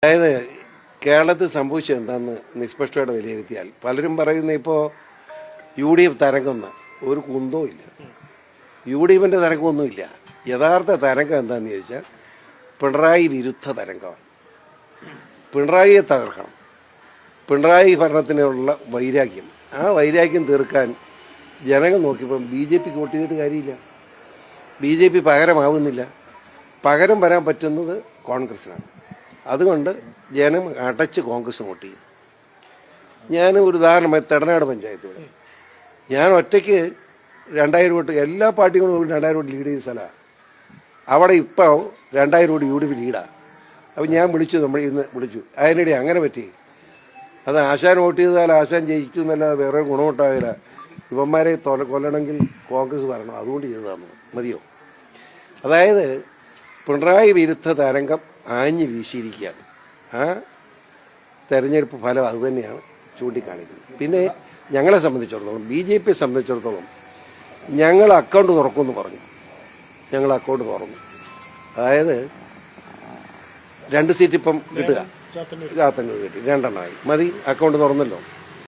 അതായത് കേരളത്തിൽ സംഭവിച്ചത് എന്താണെന്ന് നിഷ്പക്ഷമായിട്ട് വിലയിരുത്തിയാൽ പലരും പറയുന്ന ഇപ്പോൾ UDF തരംഗമെന്ന് ഒരു കുന്തവും ഇല്ല. UDFിൻ്റെ തരംഗമൊന്നുമില്ല. യഥാർത്ഥ തരംഗം എന്താണെന്ന് ചോദിച്ചാൽ പിണറായി വിരുദ്ധ തരംഗമാണ്. പിണറായിയെ തകർക്കണം. പിണറായി ഭരണത്തിനുള്ള വൈരാഗ്യം, ആ വൈരാഗ്യം തീർക്കാൻ ജനങ്ങൾ നോക്കിയപ്പം BJPക്ക് വോട്ട് ചെയ്തിട്ട് കാര്യമില്ല. BJP പകരമാവുന്നില്ല. പകരം വരാൻ പറ്റുന്നത് കോൺഗ്രസിനാണ്. അതുകൊണ്ട് ജനം അടച്ച് കോൺഗ്രസ് വോട്ട് ചെയ്യും. ഞാൻ ഒരു ഉദാഹരണമായി തെടനാട് പഞ്ചായത്തോടെ ഞാൻ ഒറ്റയ്ക്ക് 2000 വോട്ട് എല്ലാ പാർട്ടികളും 2000 വോട്ട് ലീഡ് ചെയ്ത സ്ഥലമാണ്. അവിടെ ഇപ്പോൾ 2000 വോട്ട് UDF ലീഡാണ്. അപ്പം ഞാൻ ഇന്ന് വിളിച്ചു അതിനിടെ അങ്ങനെ പറ്റി. അത് ആശാൻ വോട്ട് ചെയ്താൽ ആശാൻ ജയിച്ചു എന്നല്ലാതെ വേറെ ഗുണമുണ്ടാകില്ല. ഇവന്മാരെ കൊല്ലണമെങ്കിൽ കോൺഗ്രസ് വരണം, അതുകൊണ്ട് ചെയ്തതാണ്. മതിയോ? അതായത് പിണറായി വിരുദ്ധ തരംഗം ആഞ്ഞു വീശിയിരിക്കുകയാണ്. ആ തെരഞ്ഞെടുപ്പ് ഫലം അതുതന്നെയാണ് ചൂണ്ടിക്കാണിക്കുന്നത്. പിന്നെ ഞങ്ങളെ സംബന്ധിച്ചിടത്തോളം, BJPയെ സംബന്ധിച്ചിടത്തോളം, ഞങ്ങൾ അക്കൗണ്ട് തുറക്കുമെന്ന് പറഞ്ഞു. ഞങ്ങൾ അക്കൗണ്ട് തുറന്നു. അതായത് 2 സീറ്റ് ഇപ്പം കിട്ടുക, ചാത്തന്നൂർ കിട്ടി, 2 മതി. അക്കൗണ്ട് തുറന്നല്ലോ.